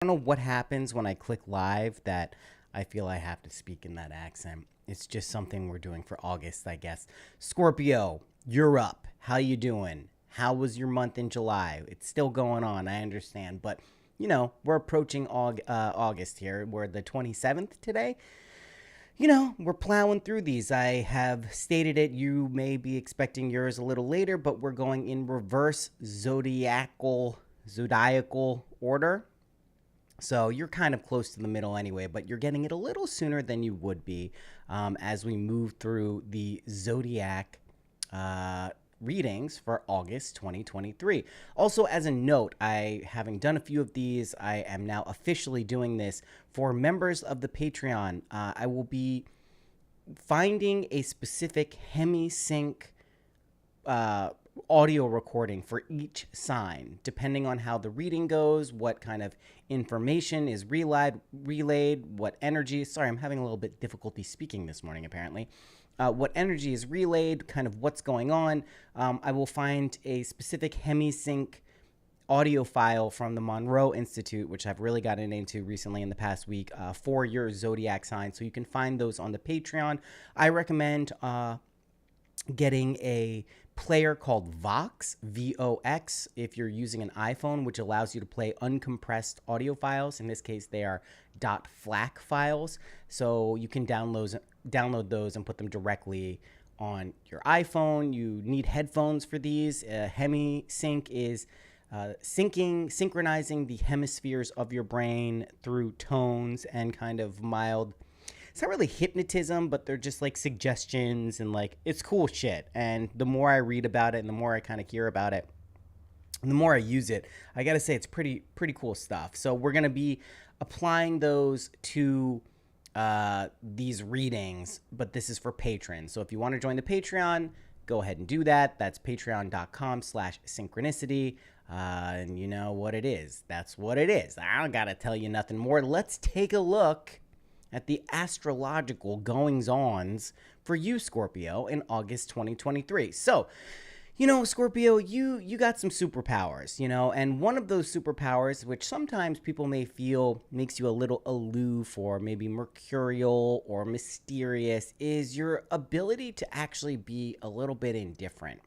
don't know what happens when I click live that I feel I have to speak in that accent. It's just something we're doing for August, I guess. Scorpio, you're up. How you doing? How was your month in July? It's still going on, I understand, but we're approaching August here. We're the 27th today. We're plowing through these. I have stated it. You may be expecting yours a little later, but we're going in reverse zodiacal order. So you're kind of close to the middle anyway, but you're getting it a little sooner than you would be as we move through the Zodiac readings for August 2023. Also, as a note, having done a few of these, I am now officially doing this for members of the Patreon. I will be finding a specific hemi-sync audio recording for each sign, depending on how the reading goes, what kind of information is relayed, what energy. Sorry, I'm having a little bit difficulty speaking this morning, apparently. What energy is relayed, kind of what's going on. I will find a specific hemi-sync audio file from the Monroe Institute, which I've really gotten into recently in the past week, for your zodiac sign. So you can find those on the Patreon. I recommend getting a player called Vox, VOX, if you're using an iPhone, which allows you to play uncompressed audio files. In this case, they are .flac files. So you can download those and put them directly on your iPhone. You need headphones for these. Hemi-sync is synchronizing the hemispheres of your brain through tones and kind of mild, it's not really hypnotism, but they're just like suggestions, and like it's cool shit. And the more I read about it and the more I kind of hear about it and the more I use it, I gotta say it's pretty cool stuff. So we're gonna be applying those to these readings, but this is for patrons. So if you want to join the Patreon, go ahead and do that. That's patreon.com/synchronicity. And you know what it is. That's what it is. I don't gotta tell you nothing more. Let's take a look at the astrological goings-ons for you, Scorpio, in August 2023. So, Scorpio, you got some superpowers, and one of those superpowers, which sometimes people may feel makes you a little aloof or maybe mercurial or mysterious, is your ability to actually be a little bit indifferent.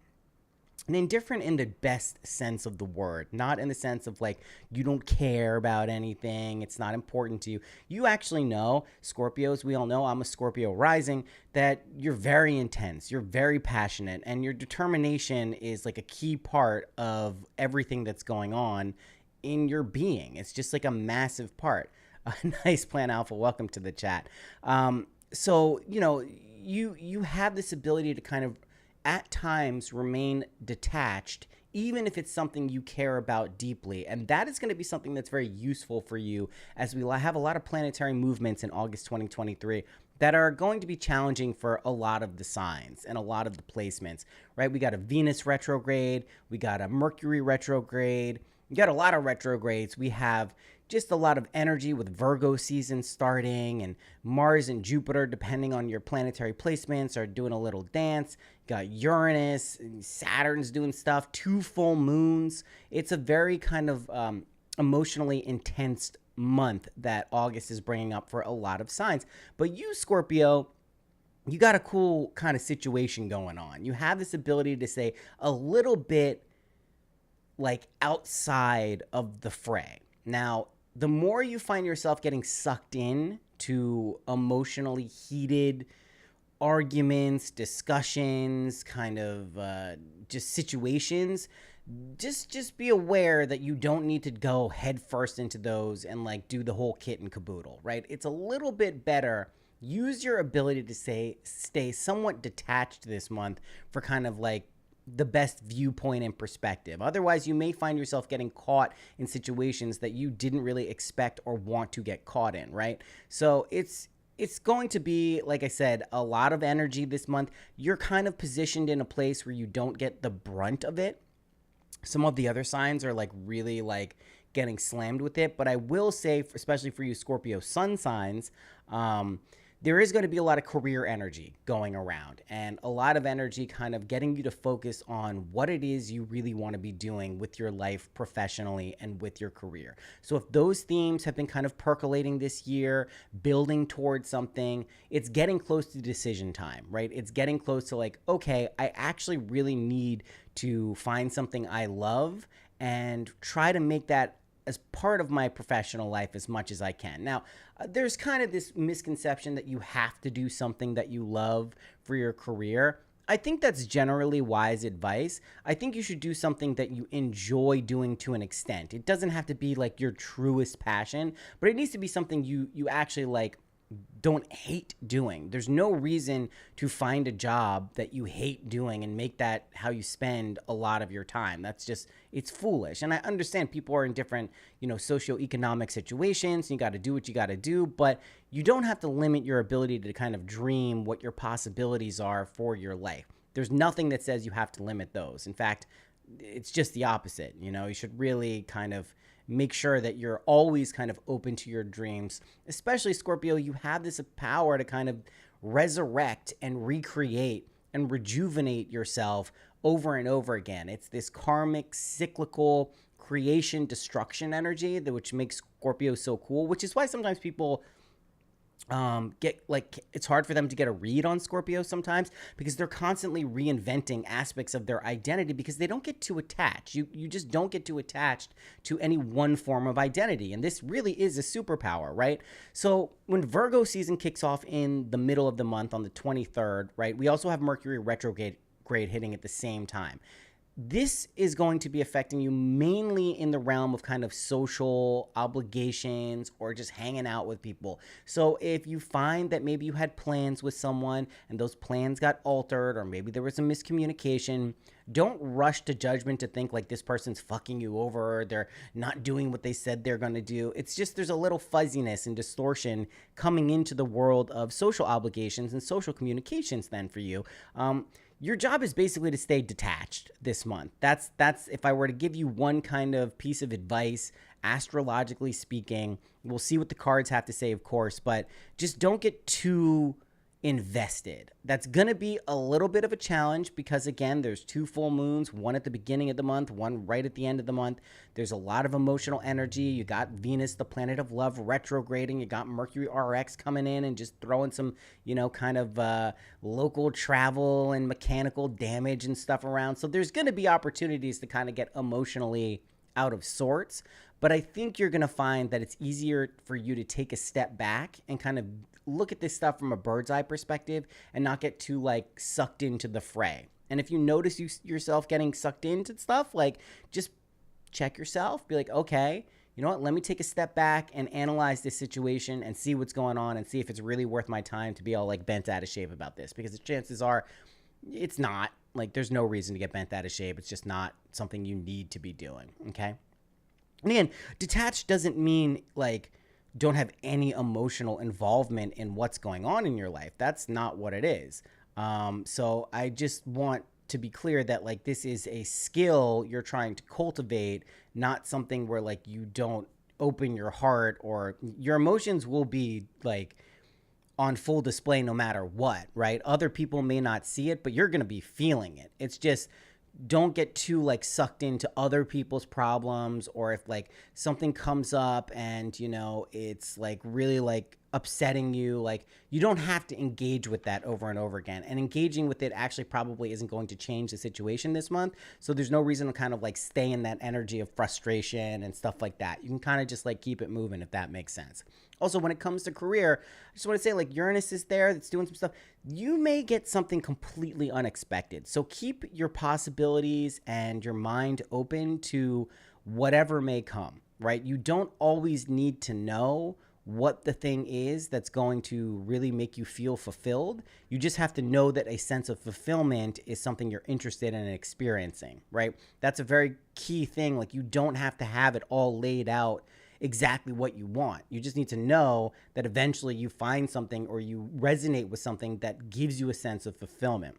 And indifferent in the best sense of the word, not in the sense of like you don't care about anything, it's not important to you. You actually know, Scorpios, we all know, I'm a Scorpio rising, that you're very intense, you're very passionate, and your determination is like a key part of everything that's going on in your being. It's just like a massive part. Nice Plan Alpha, welcome to the chat. So, you have this ability to kind of at times remain detached, even if it's something you care about deeply. And that is going to be something that's very useful for you as we have a lot of planetary movements in August 2023 that are going to be challenging for a lot of the signs and a lot of the placements, right? We got a Venus retrograde, we got a Mercury retrograde, we got a lot of retrogrades. We have just a lot of energy with Virgo season starting, and Mars and Jupiter, depending on your planetary placements, are doing a little dance. You got Uranus, and Saturn's doing stuff, 2 full moons. It's a very kind of emotionally intense month that August is bringing up for a lot of signs. But you, Scorpio, you got a cool kind of situation going on. You have this ability to say a little bit like outside of the fray. Now, the more you find yourself getting sucked in to emotionally heated arguments, discussions, kind of just situations, just be aware that you don't need to go head first into those and like do the whole kit and caboodle, right? It's a little bit better. Use your ability to stay somewhat detached this month for kind of like the best viewpoint and perspective. Otherwise, you may find yourself getting caught in situations that you didn't really expect or want to get caught in, right? So it's going to be, like I said, a lot of energy this month. You're kind of positioned in a place where you don't get the brunt of it. Some of the other signs are like really like getting slammed with it. But I will say, especially for you Scorpio sun signs, there is going to be a lot of career energy going around and a lot of energy kind of getting you to focus on what it is you really want to be doing with your life professionally and with your career. So if those themes have been kind of percolating this year, building towards something, it's getting close to decision time, right? It's getting close to like, okay, I actually really need to find something I love and try to make that as part of my professional life as much as I can. Now, there's kind of this misconception that you have to do something that you love for your career. I think that's generally wise advice. I think you should do something that you enjoy doing to an extent. It doesn't have to be like your truest passion, but it needs to be something you actually like don't hate doing. There's no reason to find a job that you hate doing and make that how you spend a lot of your time. That's just, it's foolish. And I understand people are in different, socioeconomic situations. You got to do what you got to do, but you don't have to limit your ability to kind of dream what your possibilities are for your life. There's nothing that says you have to limit those. In fact, it's just the opposite. You should really kind of make sure that you're always kind of open to your dreams. Especially Scorpio, you have this power to kind of resurrect and recreate and rejuvenate yourself over and over again. It's this karmic, cyclical creation, destruction energy which makes Scorpio so cool, which is why sometimes people get like, it's hard for them to get a read on Scorpio sometimes because they're constantly reinventing aspects of their identity because they don't get too attached. You just don't get too attached to any one form of identity. And this really is a superpower, right? So when Virgo season kicks off in the middle of the month on the 23rd, right, we also have Mercury retrograde hitting at the same time. This is going to be affecting you mainly in the realm of kind of social obligations or just hanging out with people. So if you find that maybe you had plans with someone and those plans got altered, or maybe there was some miscommunication, don't rush to judgment to think like this person's fucking you over or they're not doing what they said they're going to do. It's just there's a little fuzziness and distortion coming into the world of social obligations and social communications then for you. Your job is basically to stay detached this month. That's if I were to give you one kind of piece of advice, astrologically speaking, we'll see what the cards have to say, of course, but just don't get too invested. That's going to be a little bit of a challenge because, again, there's 2 full moons, one at the beginning of the month, one right at the end of the month. There's a lot of emotional energy. You got Venus, the planet of love, retrograding. You got Mercury RX coming in and just throwing some, kind of local travel and mechanical damage and stuff around. So there's going to be opportunities to kind of get emotionally out of sorts. But I think you're going to find that it's easier for you to take a step back and kind of look at this stuff from a bird's eye perspective and not get too like sucked into the fray. And if you notice yourself getting sucked into stuff, like just check yourself, be like, okay, you know what, let me take a step back and analyze this situation and see what's going on and see if it's really worth my time to be all like bent out of shape about this, because the chances are it's not. Like, there's no reason to get bent out of shape. It's just not something you need to be doing. Okay. And again, detached doesn't mean like don't have any emotional involvement in what's going on in your life. That's not what it is. So I just want to be clear that like this is a skill you're trying to cultivate, not something where like you don't open your heart, or your emotions will be like on full display no matter what, right? Other people may not see it, but you're going to be feeling it. It's just, don't get too like sucked into other people's problems, or if like something comes up and it's like really like upsetting you, like you don't have to engage with that over and over again. And engaging with it actually probably isn't going to change the situation this month. So there's no reason to kind of like stay in that energy of frustration and stuff like that. You can kind of just like keep it moving, if that makes sense. Also, when it comes to career, I just want to say like Uranus is there, that's doing some stuff. You may get something completely unexpected. So keep your possibilities and your mind open to whatever may come, right? You don't always need to know what the thing is that's going to really make you feel fulfilled. You just have to know that a sense of fulfillment is something you're interested in experiencing, right? That's a very key thing. Like, you don't have to have it all laid out exactly what you want. You just need to know that eventually you find something or you resonate with something that gives you a sense of fulfillment.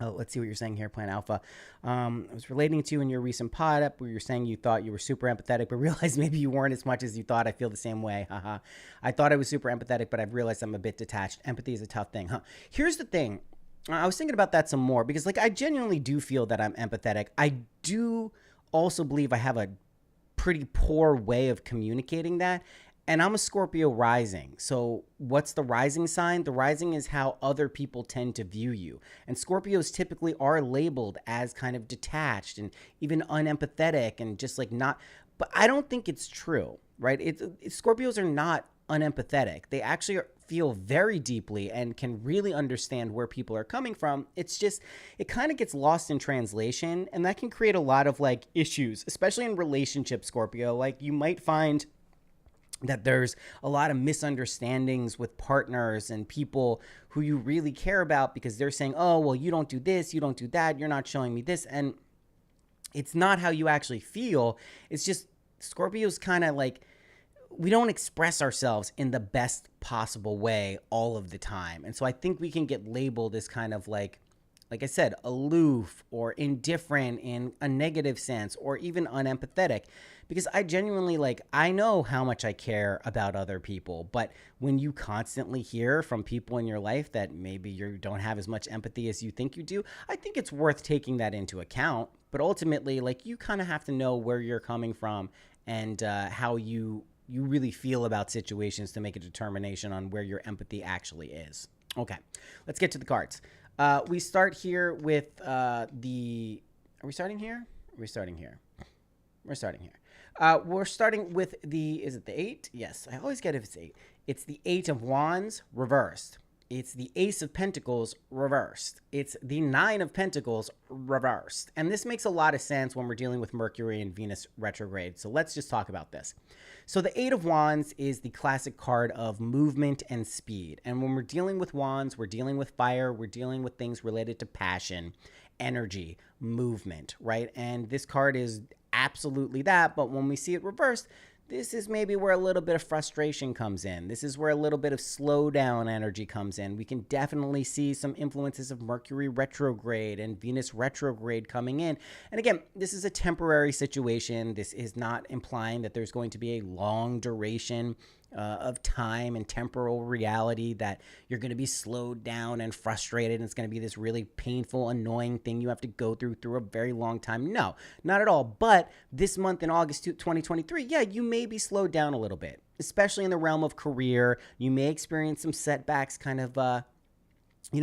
Oh, let's see what you're saying here, Plan Alpha. I was relating to you in your recent pod up where you're saying you thought you were super empathetic, but realized maybe you weren't as much as you thought. I feel the same way. Haha. I thought I was super empathetic, but I've realized I'm a bit detached. Empathy is a tough thing, huh? Here's the thing. I was thinking about that some more because, like, I genuinely do feel that I'm empathetic. I do also believe I have a pretty poor way of communicating that. And I'm a Scorpio rising. So, what's the rising sign? The rising is how other people tend to view you. And Scorpios typically are labeled as kind of detached and even unempathetic and just like not. But I don't think it's true, right? Scorpios are not unempathetic. They actually feel very deeply and can really understand where people are coming from. It's just, it kind of gets lost in translation. And that can create a lot of like issues, especially in relationships, Scorpio. Like, you might find that there's a lot of misunderstandings with partners and people who you really care about because they're saying, oh, well, you don't do this, you don't do that, you're not showing me this. And it's not how you actually feel. It's just Scorpios kind of like, we don't express ourselves in the best possible way all of the time. And so I think we can get labeled as kind of like I said, aloof or indifferent in a negative sense, or even unempathetic, because I genuinely I know how much I care about other people. But when you constantly hear from people in your life that maybe you don't have as much empathy as you think you do, I think it's worth taking that into account. But ultimately, you kind of have to know where you're coming from and how you really feel about situations to make a determination on where your empathy actually is. Okay, let's get to the cards. We start here with are we starting here? We're starting here. We're starting with is it the 8? Yes, I always get if it's 8. It's the 8 of Wands reversed. It's the Ace of Pentacles reversed. It's the 9 of Pentacles reversed. And this makes a lot of sense when we're dealing with Mercury and Venus retrograde. So let's just talk about this. So the 8 of Wands is the classic card of movement and speed. And when we're dealing with wands, we're dealing with fire, we're dealing with things related to passion, energy, movement, right? And this card is absolutely that. But when we see it reversed, this is maybe where a little bit of frustration comes in. This is where a little bit of slowdown energy comes in. We can definitely see some influences of Mercury retrograde and Venus retrograde coming in. And again, this is a temporary situation. This is not implying that there's going to be a long duration of time and temporal reality that you're going to be slowed down and frustrated and it's going to be this really painful, annoying thing you have to go through a very long time. No, not at all. But this month in August 2023, yeah, you may be slowed down a little bit, especially in the realm of career. You may experience some setbacks, kind of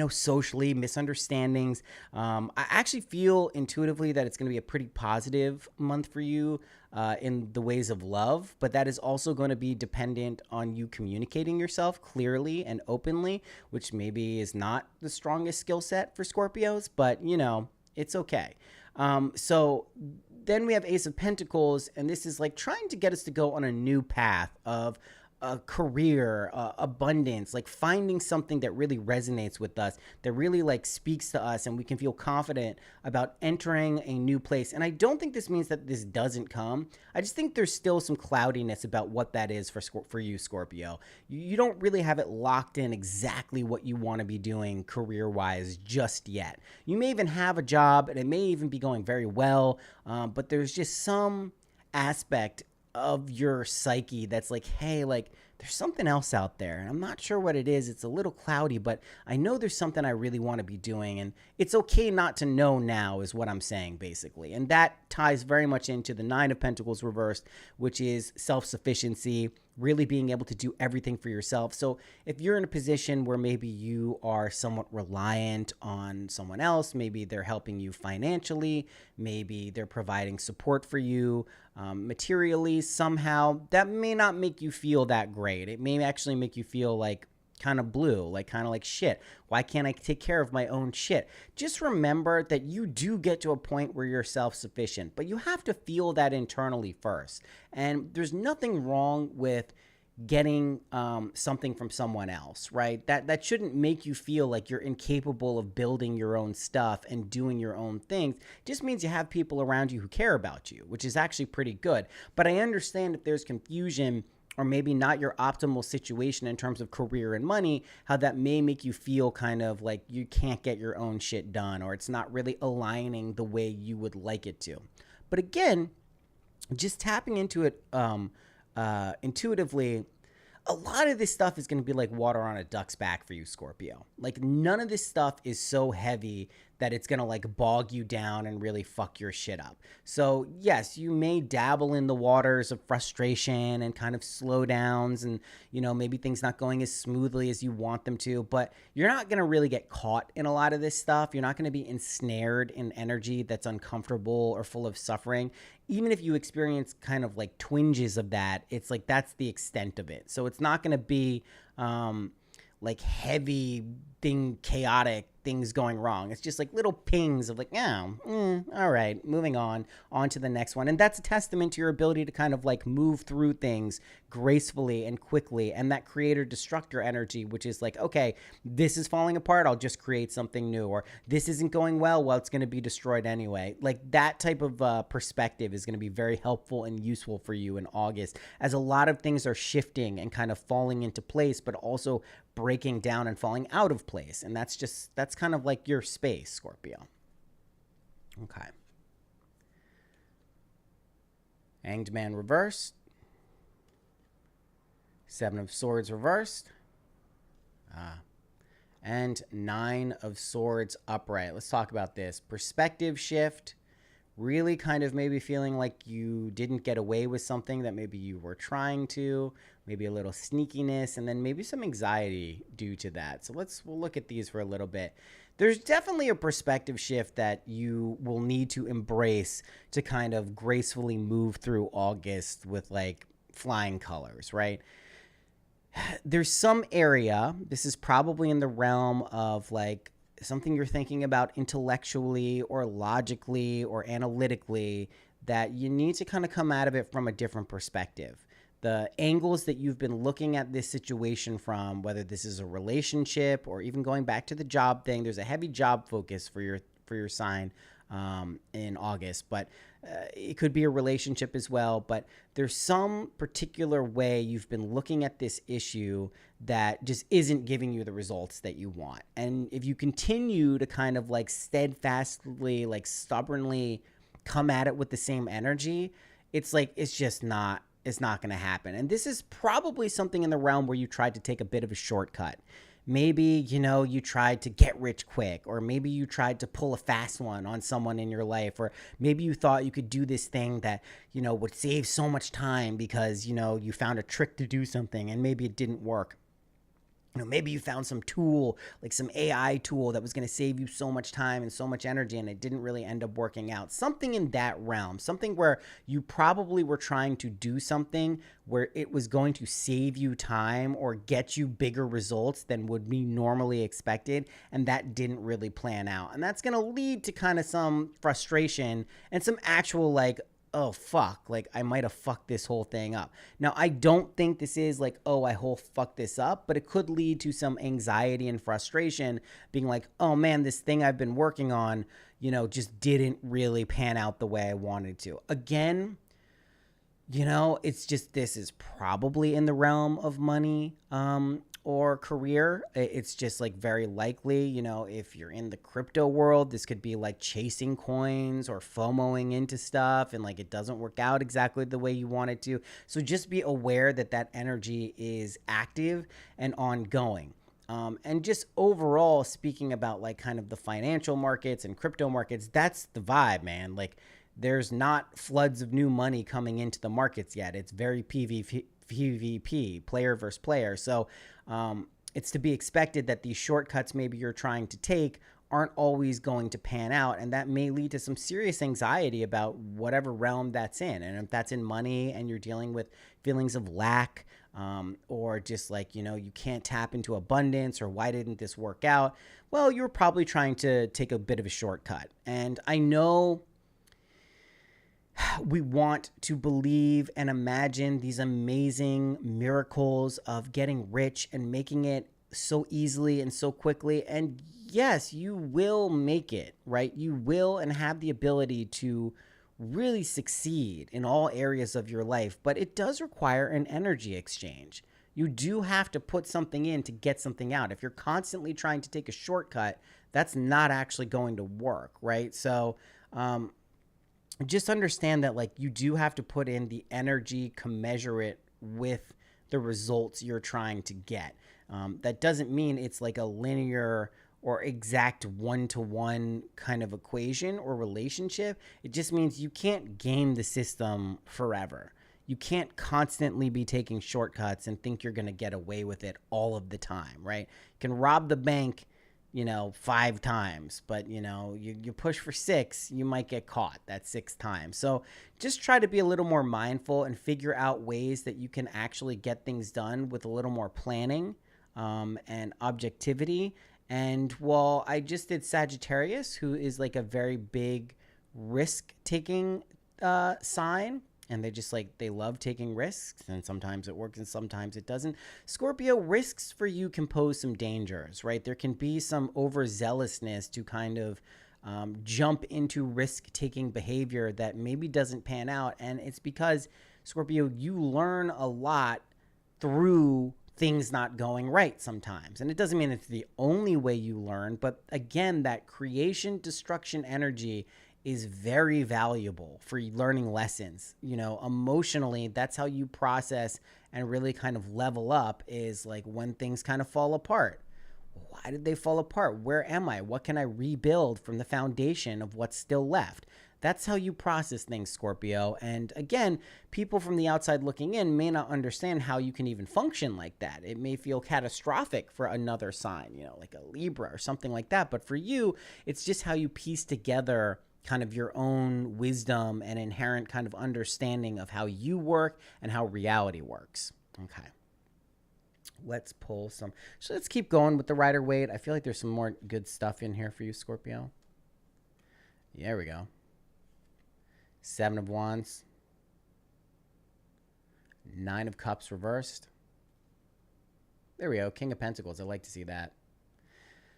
socially, misunderstandings. I actually feel intuitively that it's going to be a pretty positive month for you in the ways of love, but that is also going to be dependent on you communicating yourself clearly and openly, which maybe is not the strongest skill set for Scorpios, but it's okay. So then we have Ace of Pentacles, and this is trying to get us to go on a new path of a career, abundance, finding something that really resonates with us, that really speaks to us, and we can feel confident about entering a new place. And I don't think this means that this doesn't come. I just think there's still some cloudiness about what that is for you, Scorpio. You don't really have it locked in exactly what you want to be doing career-wise just yet. You may even have a job, and it may even be going very well, but there's just some aspect of your psyche that's hey, there's something else out there and I'm not sure what it is. It's a little cloudy, but I know there's something I really want to be doing, and it's okay not to know now is what I'm saying, basically. And that ties very much into the 9 of Pentacles reversed, which is self-sufficiency, really being able to do everything for yourself. So if you're in a position where maybe you are somewhat reliant on someone else, maybe they're helping you financially, maybe they're providing support for you materially somehow, that may not make you feel that great. It may actually make you feel kind of blue, kind of shit. Why can't I take care of my own shit? Just remember that you do get to a point where you're self-sufficient, but you have to feel that internally first. And there's nothing wrong with getting something from someone else, right? That shouldn't make you feel like you're incapable of building your own stuff and doing your own things. It just means you have people around you who care about you, which is actually pretty good. But I understand if there's confusion or maybe not your optimal situation in terms of career and money, how that may make you feel kind of like you can't get your own shit done, or it's not really aligning the way you would like it to. But again, just tapping into it intuitively, a lot of this stuff is going to be like water on a duck's back for you, Scorpio. Like, none of this stuff is so heavy that it's going to like bog you down and really fuck your shit up. So yes, you may dabble in the waters of frustration and kind of slowdowns, and, you know, maybe things not going as smoothly as you want them to, but you're not going to really get caught in a lot of this stuff. You're not going to be ensnared in energy that's uncomfortable or full of suffering. Even if you experience kind of like twinges of that, it's like that's the extent of it. So it's not going to be like heavy thing, chaotic things going wrong. It's just like little pings of like, all right, moving on to the next one. And that's a testament to your ability to kind of like move through things gracefully and quickly, and that creator destructor energy, which is like, okay, this is falling apart, I'll just create something new, or this isn't going well, it's going to be destroyed anyway. Like, that type of perspective is going to be very helpful and useful for you in August, as a lot of things are shifting and kind of falling into place, but also breaking down and falling out of place. And that's kind of like your space, Scorpio. Okay. Hanged Man reversed. Seven of Swords reversed. And Nine of Swords upright. Let's talk about this. Perspective shift. Really kind of maybe feeling like you didn't get away with something that maybe you were trying to. Maybe a little sneakiness, and then maybe some anxiety due to that. So we'll look at these for a little bit. There's definitely a perspective shift that you will need to embrace to kind of gracefully move through August with like flying colors, right? There's some area, this is probably in the realm of like something you're thinking about intellectually or logically or analytically, that you need to kind of come out of it from a different perspective. The angles that you've been looking at this situation from, whether this is a relationship or even going back to the job thing, there's a heavy job focus for your sign in August, but it could be a relationship as well. But there's some particular way you've been looking at this issue that just isn't giving you the results that you want. And if you continue to kind of like steadfastly, like stubbornly come at it with the same energy, it's like, it's not going to happen. And this is probably something in the realm where you tried to take a bit of a shortcut. Maybe, you tried to get rich quick, or maybe you tried to pull a fast one on someone in your life, or maybe you thought you could do this thing that, would save so much time because, you found a trick to do something and maybe it didn't work. Maybe you found some tool, like some AI tool that was going to save you so much time and so much energy, and it didn't really end up working out. Something in that realm, something where you probably were trying to do something where it was going to save you time or get you bigger results than would be normally expected, and that didn't really plan out. And that's going to lead to kind of some frustration and some actual like, oh, fuck, like I might have fucked this whole thing up. Now, I don't think this is like, oh, I whole fucked this up, but it could lead to some anxiety and frustration, being like, oh man, this thing I've been working on, just didn't really pan out the way I wanted to. Again, it's just, this is probably in the realm of money, or career. It's just like very likely, if you're in the crypto world, this could be like chasing coins or FOMOing into stuff and like it doesn't work out exactly the way you want it to. So just be aware that energy is active and ongoing. And just overall speaking about like kind of the financial markets and crypto markets, that's the vibe, man. Like, there's not floods of new money coming into the markets yet. It's very PvP, player versus player. So it's to be expected that these shortcuts maybe you're trying to take aren't always going to pan out, and that may lead to some serious anxiety about whatever realm that's in. And if that's in money and you're dealing with feelings of lack, or just like, you can't tap into abundance, or why didn't this work out? Well, you're probably trying to take a bit of a shortcut. And I know we want to believe and imagine these amazing miracles of getting rich and making it so easily and so quickly. And yes, you will make it, right? You will, and have the ability to really succeed in all areas of your life, but it does require an energy exchange. You do have to put something in to get something out. If you're constantly trying to take a shortcut, that's not actually going to work, right? So just understand that like you do have to put in the energy commensurate with the results you're trying to get. That doesn't mean it's like a linear or exact one-to-one kind of equation or relationship. It just means you can't game the system forever. You can't constantly be taking shortcuts and think you're going to get away with it all of the time, right? You can rob the bank, 5 times, but you push for 6, you might get caught that 6th time. So just try to be a little more mindful and figure out ways that you can actually get things done with a little more planning and objectivity. And while I just did Sagittarius, who is like a very big risk-taking sign, and they love taking risks, and sometimes it works and sometimes it doesn't. Scorpio, risks for you can pose some dangers, right? There can be some overzealousness to kind of jump into risk-taking behavior that maybe doesn't pan out. And it's because, Scorpio, you learn a lot through things not going right sometimes. And it doesn't mean it's the only way you learn, but again, that creation destruction energy is very valuable for learning lessons. Emotionally, that's how you process and really kind of level up, is like when things kind of fall apart. Why did they fall apart? Where am I? What can I rebuild from the foundation of what's still left? That's how you process things, Scorpio. And again, people from the outside looking in may not understand how you can even function like that. It may feel catastrophic for another sign, like a Libra or something like that. But for you, it's just how you piece together kind of your own wisdom and inherent kind of understanding of how you work and how reality works. Okay. Let's pull some. So let's keep going with the Rider-Waite. I feel like there's some more good stuff in here for you, Scorpio. There we go. 7 of Wands. 9 of Cups reversed. There we go. King of Pentacles. I like to see that.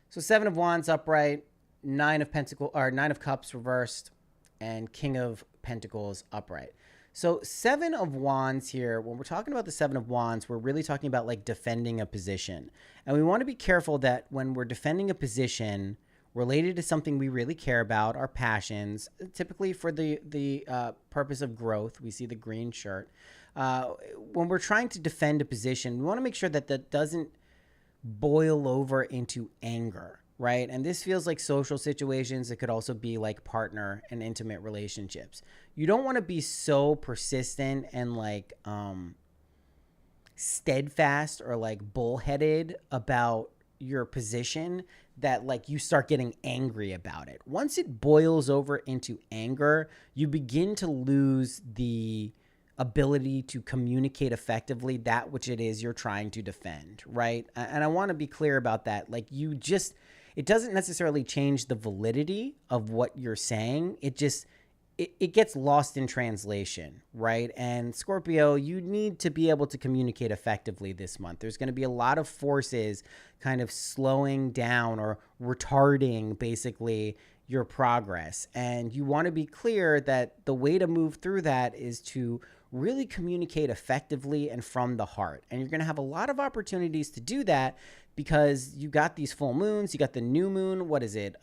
So 7 of Wands upright, 9 of Cups reversed, and King of Pentacles upright. So 7 of Wands here, when we're talking about the 7 of Wands, we're really talking about like defending a position. And we want to be careful that when we're defending a position related to something we really care about, our passions, typically for the purpose of growth, we see the green shirt. When we're trying to defend a position, we want to make sure that that doesn't boil over into anger, right? And this feels like social situations. It could also be like partner and intimate relationships. You don't want to be so persistent and like steadfast or like bullheaded about your position that like you start getting angry about it. Once it boils over into anger, you begin to lose the ability to communicate effectively that which it is you're trying to defend, right? And I want to be clear about that. Like it doesn't necessarily change the validity of what you're saying. It just, it gets lost in translation, right? And Scorpio, you need to be able to communicate effectively this month. There's going to be a lot of forces kind of slowing down or retarding basically your progress. And you want to be clear that the way to move through that is to really communicate effectively and from the heart. And you're going to have a lot of opportunities to do that because you got these full moons. You got the new moon. What is it?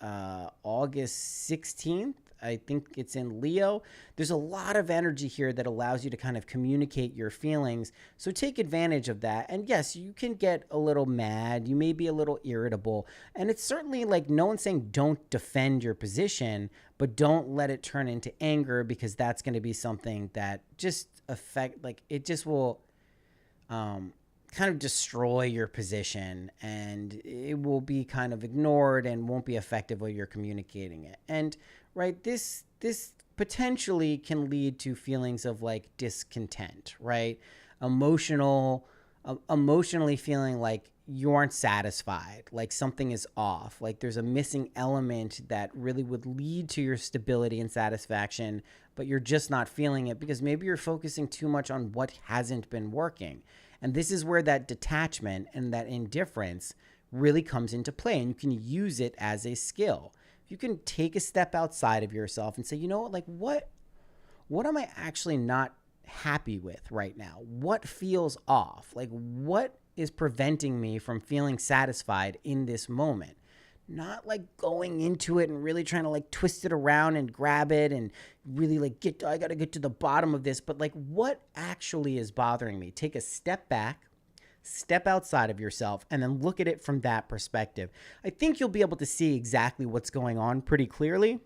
August 16th. I think it's in Leo. There's a lot of energy here that allows you to kind of communicate your feelings. So take advantage of that. And yes, you can get a little mad. You may be a little irritable. And it's certainly like no one's saying don't defend your position, but don't let it turn into anger, because that's going to be something that just it just will kind of destroy your position, and it will be kind of ignored and won't be effective while you're communicating it. And right, this potentially can lead to feelings of like discontent, right? Emotionally feeling like you aren't satisfied, like something is off, like there's a missing element that really would lead to your stability and satisfaction, but you're just not feeling it because maybe you're focusing too much on what hasn't been working. And this is where that detachment and that indifference really comes into play, and you can use it as a skill. You can take a step outside of yourself and say, you know what, like what what am I actually not happy with right now? What feels off? Like, what is preventing me from feeling satisfied in this moment? Not like going into it and really trying to like twist it around and grab it and really like I got to get to the bottom of this, but like what actually is bothering me? Take a step back, step outside of yourself, and then look at it from that perspective. I think you'll be able to see exactly what's going on pretty clearly.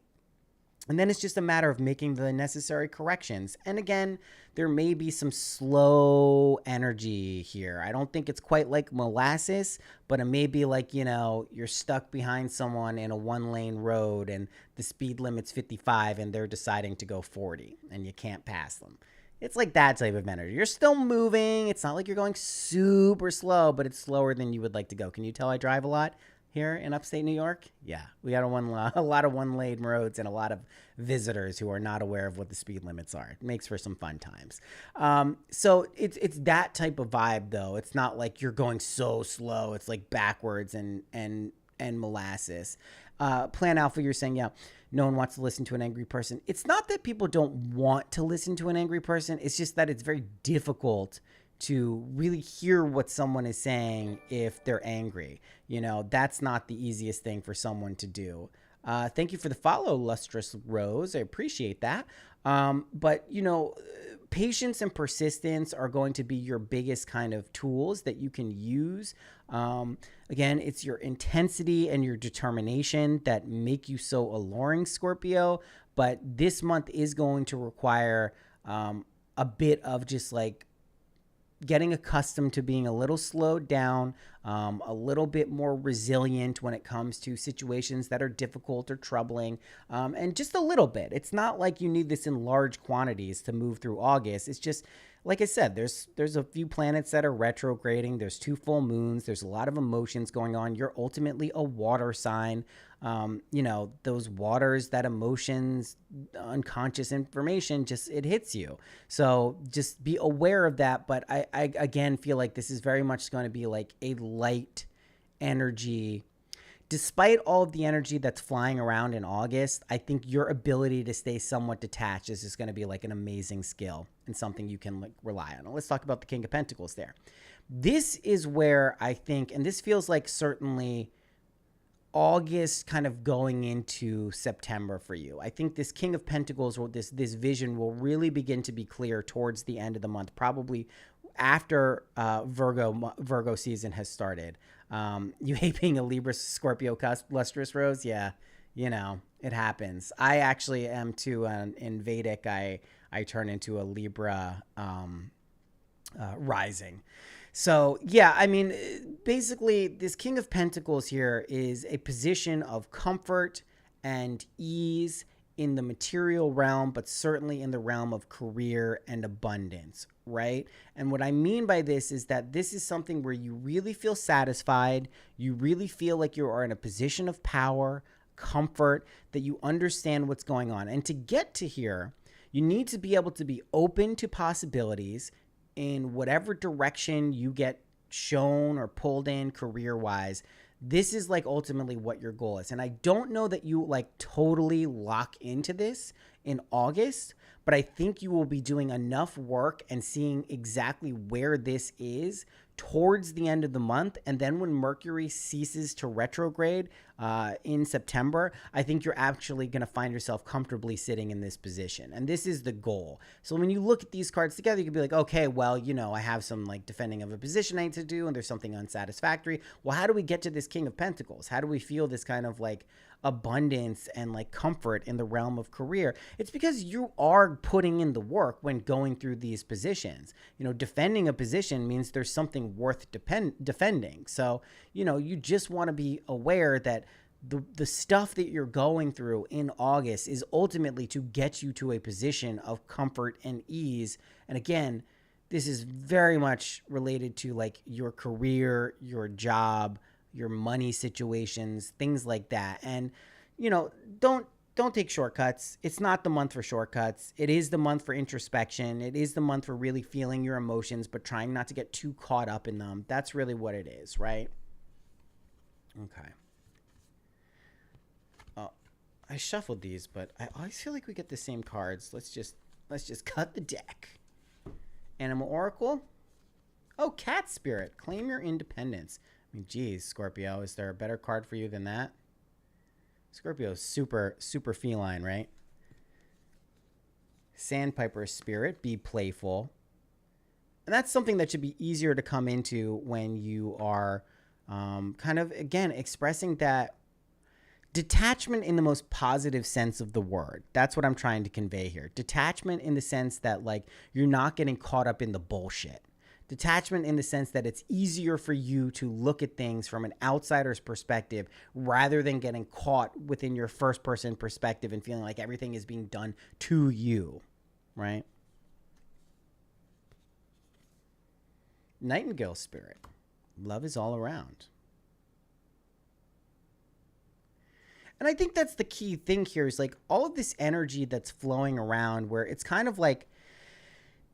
And then it's just a matter of making the necessary corrections. And again, there may be some slow energy here. I don't think it's quite like molasses, but it may be like, you know, you're stuck behind someone in a 1-lane road and the speed limit's 55 and they're deciding to go 40 and you can't pass them. It's like that type of energy. You're still moving. It's not like you're going super slow, but it's slower than you would like to go. Can you tell I drive a lot here in upstate New York? Yeah, we got a lot of one-lane roads and a lot of visitors who are not aware of what the speed limits are. It makes for some fun times. So it's that type of vibe, though. It's not like you're going so slow. It's like backwards and molasses. Plan Alpha, you're saying, yeah, no one wants to listen to an angry person. It's not that people don't want to listen to an angry person. It's just that it's very difficult to really hear what someone is saying if they're angry. You know, that's not the easiest thing for someone to do. Thank you for the follow, Lustrous Rose. I appreciate that. But, you know, patience and persistence are going to be your biggest kind of tools that you can use. Again, it's your intensity and your determination that make you so alluring, Scorpio. But this month is going to require a bit of just like getting accustomed to being a little slowed down, a little bit more resilient when it comes to situations that are difficult or troubling, and just a little bit. It's not like you need this in large quantities to move through August. It's just, like I said, there's a few planets that are retrograding. There's 2 full moons. There's a lot of emotions going on. You're ultimately a water sign. You know, those waters, that emotions, unconscious information, just, it hits you. So just be aware of that. But I again feel like this is very much going to be like a light energy. Despite all of the energy that's flying around in August, I think your ability to stay somewhat detached is just going to be like an amazing skill and something you can like rely on. Let's talk about the King of Pentacles there. This is where I think, and this feels like certainly August kind of going into September for you. I think this King of Pentacles, or this vision will really begin to be clear towards the end of the month, probably after Virgo season has started. You hate being a Libra Scorpio cusp, Lustrous Rose? Yeah, you know, it happens. I actually am too. In Vedic, I turn into a Libra rising. So, yeah, I mean, basically, this King of Pentacles here is a position of comfort and ease in the material realm, but certainly in the realm of career and abundance, right? And what I mean by this is that this is something where you really feel satisfied, you really feel like you are in a position of power, comfort, that you understand what's going on. And to get to here, you need to be able to be open to possibilities in whatever direction you get shown or pulled in career-wise. This is like ultimately what your goal is. And I don't know that you like totally lock into this in August, but I think you will be doing enough work and seeing exactly where this is towards the end of the month. And then when Mercury ceases to retrograde in September, I think you're actually going to find yourself comfortably sitting in this position. And this is the goal. So when you look at these cards together, you can be like, okay, well, you know, I have some like defending of a position I need to do, and there's something unsatisfactory. Well, how do we get to this King of Pentacles? How do we feel this kind of like abundance and like comfort in the realm of career? It's because you are putting in the work when going through these positions. You know, defending a position means there's something worth defending. So, you know, you just want to be aware that the stuff that you're going through in August is ultimately to get you to a position of comfort and ease. And again, this is very much related to like your career, your job, your money situations, things like that. And, you know, don't take shortcuts. It's not the month for shortcuts. It is the month for introspection. It is the month for really feeling your emotions, but trying not to get too caught up in them. That's really what it is, right? Okay. I shuffled these, but I always feel like we get the same cards. Let's just Let's just cut the deck. Animal Oracle. Oh, Cat Spirit. Claim your independence. I mean, geez, Scorpio, is there a better card for you than that? Scorpio is super, super feline, right? Sandpiper Spirit. Be playful. And that's something that should be easier to come into when you are kind of, again, expressing that detachment in the most positive sense of the word. That's what I'm trying to convey here. Detachment in the sense that, like, you're not getting caught up in the bullshit. Detachment in the sense that it's easier for you to look at things from an outsider's perspective rather than getting caught within your first person perspective and feeling like everything is being done to you, right? Nightingale Spirit. Love is all around. And I think that's the key thing here is like all of this energy that's flowing around where it's kind of like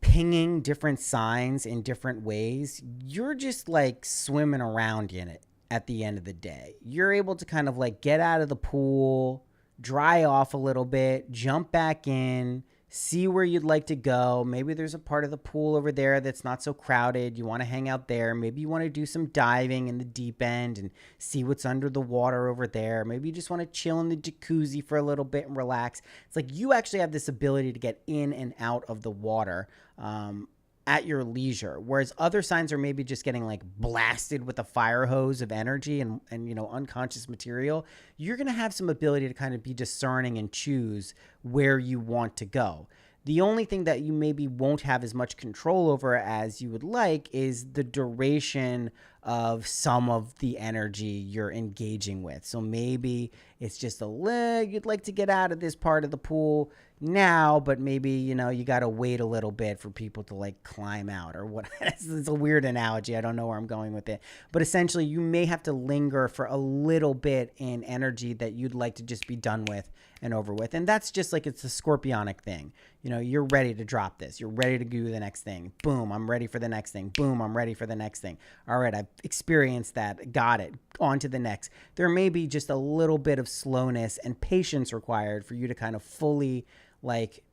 pinging different signs in different ways. You're just like swimming around in it at the end of the day. You're able to kind of like get out of the pool, dry off a little bit, jump back in, see where you'd like to go. Maybe there's a part of the pool over there that's not so crowded. You want to hang out there. Maybe you want to do some diving in the deep end and see what's under the water over there. Maybe you just want to chill in the jacuzzi for a little bit and relax. It's like you actually have this ability to get in and out of the water at your leisure, whereas other signs are maybe just getting like blasted with a fire hose of energy and you know, unconscious material. You're going to have some ability to kind of be discerning and choose where you want to go. The only thing that you maybe won't have as much control over as you would like is the duration of some of the energy you're engaging with. So maybe it's just a leg, you'd like to get out of this part of the pool now, but maybe, you know, you got to wait a little bit for people to like climb out or what. It's a weird analogy. I don't know where I'm going with it, but essentially you may have to linger for a little bit in energy that you'd like to just be done with and over with. And that's just like, it's a scorpionic thing. You know, you're ready to drop this. You're ready to do the next thing. Boom, I'm ready for the next thing. Boom, I'm ready for the next thing. All right, I've experienced that. Got it. On to the next. There may be just a little bit of slowness and patience required for you to kind of fully like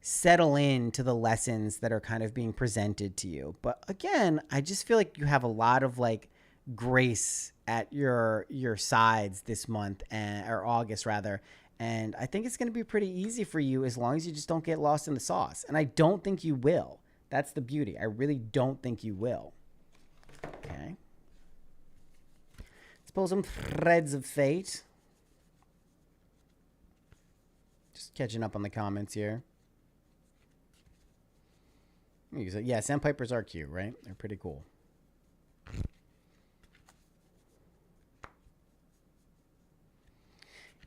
settle into the lessons that are kind of being presented to you. But again, I just feel like you have a lot of like grace at your sides this month, or August rather. And I think it's going to be pretty easy for you as long as you just don't get lost in the sauce. And I don't think you will. That's the beauty. I really don't think you will. Okay. Let's pull some threads of fate. Just catching up on the comments here. Yeah, sandpipers are cute, right? They're pretty cool.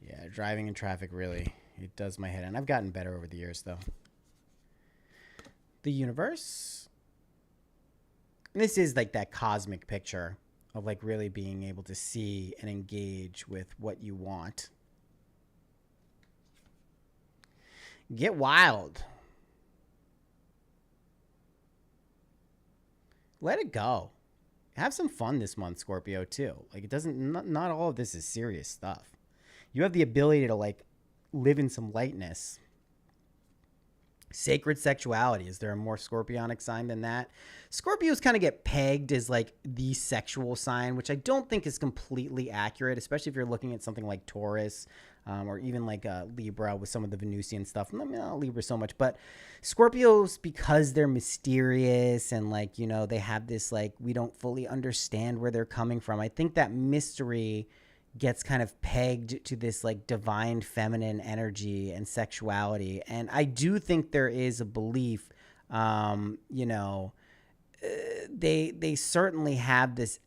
Yeah, driving in traffic really, it does my head in. I've gotten better over the years, though. The universe. This is like that cosmic picture of like really being able to see and engage with what you want. Get wild. Let it go. Have some fun this month, Scorpio, too. Like, it doesn't, not all of this is serious stuff. You have the ability to like live in some lightness. Sacred sexuality. Is there a more scorpionic sign than that? Scorpios kind of get pegged as like the sexual sign, which I don't think is completely accurate, especially if you're looking at something like Taurus, or even like Libra with some of the Venusian stuff. Not Libra so much, but Scorpios, because they're mysterious and like, you know, they have this like, we don't fully understand where they're coming from. I think that mystery gets kind of pegged to this like divine feminine energy and sexuality. And I do think there is a belief, you know, they certainly have this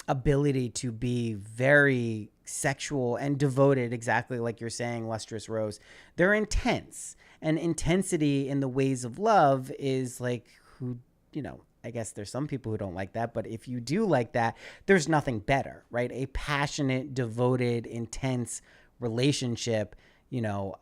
ability to be very sexual and devoted, exactly like you're saying, Lustrous Rose. They're intense, and intensity in the ways of love is like, who, you know, I guess there's some people who don't like that, but if you do like that, there's nothing better, right? A passionate, devoted, intense relationship, you know,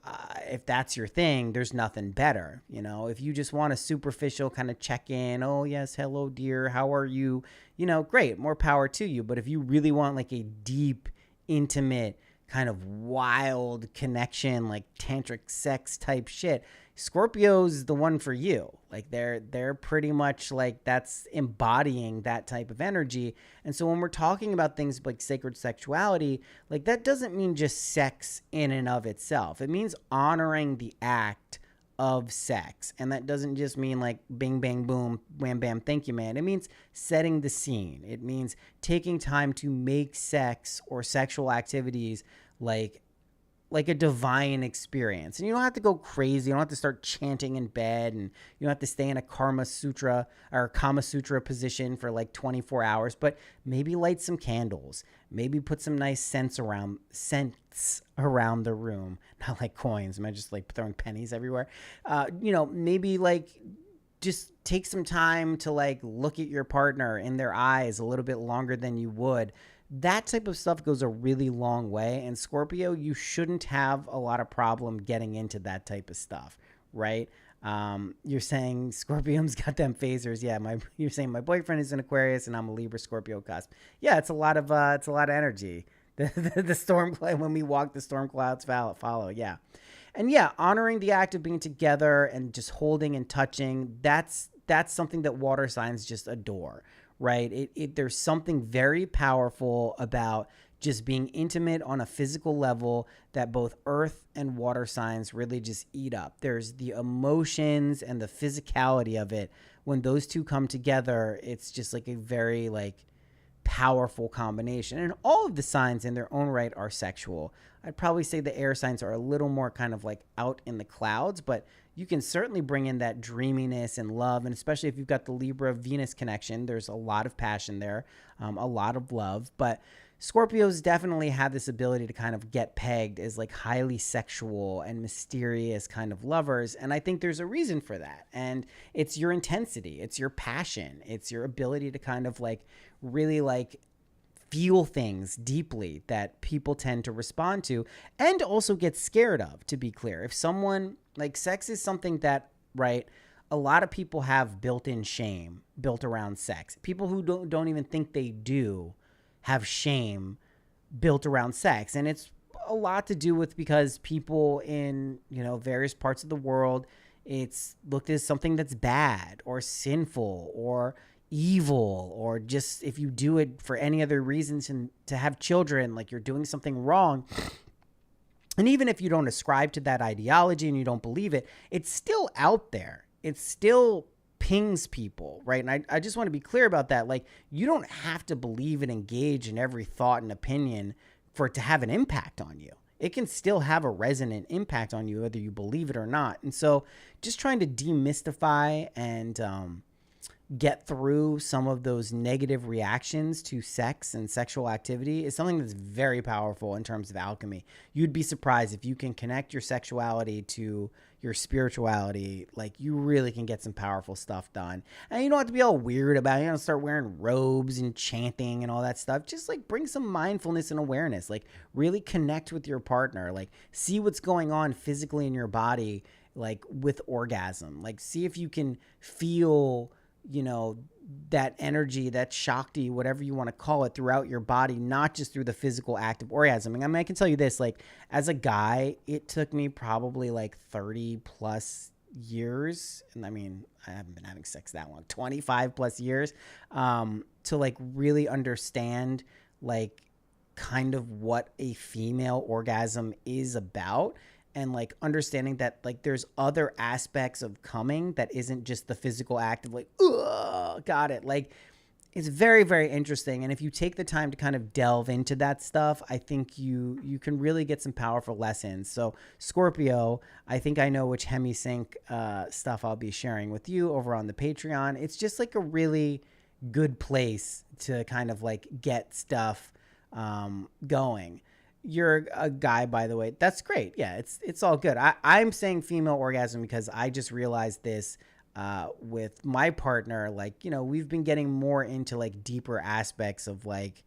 if that's your thing, there's nothing better. You know, if you just want a superficial kind of check in, oh yes, hello dear, how are you? You know, great, more power to you. But if you really want like a deep, intimate, kind of wild connection, like tantric sex type shit, Scorpio's the one for you. Like they're pretty much like that's embodying that type of energy. And so when we're talking about things like sacred sexuality, like that doesn't mean just sex in and of itself. It means honoring the act of sex. And that doesn't just mean like bing bang boom wham bam thank you man. It means setting the scene. It means taking time to make sex or sexual activities like a divine experience. And you don't have to go crazy. You don't have to start chanting in bed, and you don't have to stay in a Kama Sutra position for like 24 hours, but maybe light some candles, maybe put some nice scents around the room. Not like coins. Am I just like throwing pennies everywhere? Maybe like just take some time to like look at your partner in their eyes a little bit longer than you would. That type of stuff goes a really long way. And Scorpio, you shouldn't have a lot of problem getting into that type of stuff, right? You're saying Scorpio's got them phasers. Yeah, you're saying my boyfriend is an Aquarius and I'm a Libra Scorpio cusp. Yeah, it's a lot of energy. The storm cloud, when we walk, the storm clouds follow. Yeah. And yeah, honoring the act of being together and just holding and touching, that's something that water signs just adore. Right? There's something very powerful about just being intimate on a physical level that both earth and water signs really just eat up. There's the emotions and the physicality of it. When those two come together, it's just like a very like powerful combination. And all of the signs in their own right are sexual. I'd probably say the air signs are a little more kind of like out in the clouds, but you can certainly bring in that dreaminess and love. And especially if you've got the Libra Venus connection, there's a lot of passion there, a lot of love. But Scorpios definitely have this ability to kind of get pegged as like highly sexual and mysterious kind of lovers. And I think there's a reason for that. And it's your intensity, it's your passion, it's your ability to kind of like really like feel things deeply that people tend to respond to and also get scared of, to be clear. If someone like sex is something that, right, a lot of people have built-in shame built around sex. People who don't even think they do have shame built around sex. And it's a lot to do with because people in, various parts of the world, it's looked as something that's bad or sinful or evil, or just if you do it for any other reasons and to have children, like you're doing something wrong. And even if you don't ascribe to that ideology and you don't believe it, it's still out there. It still pings people, right? And I just want to be clear about that. Like, you don't have to believe and engage in every thought and opinion for it to have an impact on you. It can still have a resonant impact on you, whether you believe it or not. And so just trying to demystify and get through some of those negative reactions to sex and sexual activity is something that's very powerful in terms of alchemy. You'd be surprised if you can connect your sexuality to your spirituality. Like, you really can get some powerful stuff done. And you don't have to be all weird about it. You don't start wearing robes and chanting and all that stuff. Just like bring some mindfulness and awareness. Like, really connect with your partner. Like, see what's going on physically in your body, like with orgasm. Like, see if you can feel that energy, that Shakti, whatever you want to call it, throughout your body, not just through the physical act of orgasm. I mean, I can tell you this, like, as a guy, it took me probably like 30 plus years. And I mean, I haven't been having sex that long, 25 plus years, to like really understand like kind of what a female orgasm is about. And like understanding that like there's other aspects of coming that isn't just the physical act of like, got it. Like, it's very, very interesting. And if you take the time to kind of delve into that stuff, I think you can really get some powerful lessons. So Scorpio, I think I know which Hemisync stuff I'll be sharing with you over on the Patreon. It's just like a really good place to kind of like get stuff going. You're a guy, by the way. That's great. Yeah, it's all good. I'm saying female orgasm because I just realized this with my partner. Like, we've been getting more into like deeper aspects of like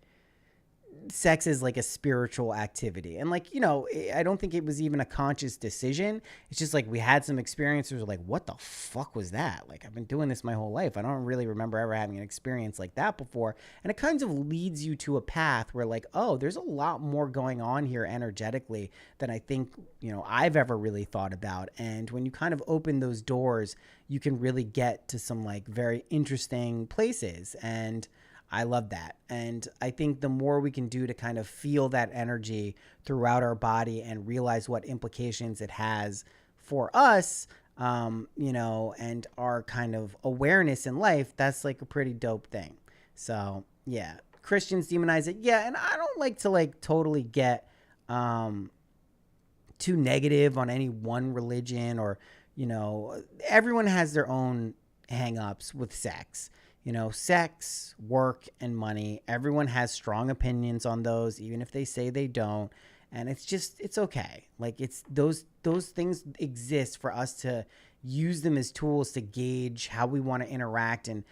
sex is like a spiritual activity. And like, you know, I don't think it was even a conscious decision. It's just like we had some experiences like, what the fuck was that? Like, I've been doing this my whole life. I don't really remember ever having an experience like that before. And it kind of leads you to a path where like, oh, there's a lot more going on here energetically than I think, you know, I've ever really thought about. And when you kind of open those doors, you can really get to some like very interesting places. And I love that. And I think the more we can do to kind of feel that energy throughout our body and realize what implications it has for us, you know, and our kind of awareness in life, that's like a pretty dope thing. So yeah, Christians demonize it. Yeah. And I don't like to like totally get, too negative on any one religion, or, you know, everyone has their own hang-ups with sex. You know, sex, work, and money. Everyone has strong opinions on those, even if they say they don't. And it's just, it's okay. Like, it's those things exist for us to use them as tools to gauge how we want to interact, and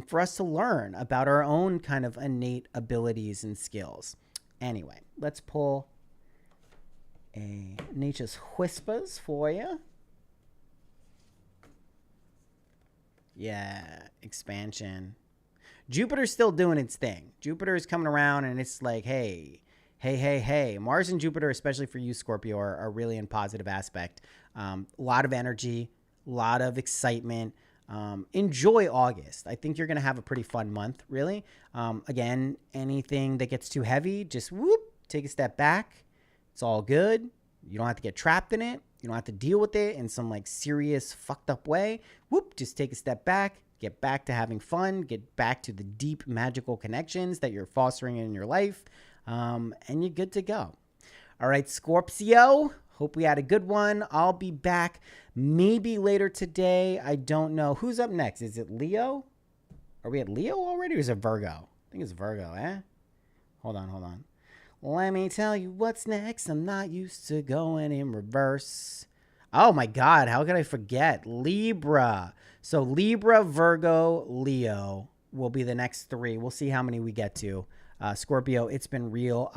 for us to learn about our own kind of innate abilities and skills. Anyway, let's pull a Nature's Whispers for you. Yeah, expansion. Jupiter's still doing its thing. Jupiter is coming around, and it's like, hey. Mars and Jupiter, especially for you, Scorpio, are really in positive aspect. A lot of energy, a lot of excitement. Enjoy August. I think you're going to have a pretty fun month, really. Again, anything that gets too heavy, just whoop, take a step back. It's all good. You don't have to get trapped in it. You don't have to deal with it in some like serious fucked up way. Whoop, just take a step back, get back to having fun, get back to the deep magical connections that you're fostering in your life, and you're good to go. All right, Scorpio, hope we had a good one. I'll be back maybe later today. I don't know. Who's up next? Is it Leo? Are we at Leo already, or is it Virgo? I think it's Virgo, eh? Hold on. Let me tell you what's next. I'm not used to going in reverse. Oh my God, how could I forget? Libra. So Libra, Virgo, Leo will be the next three. We'll see how many we get to. Scorpio, it's been real.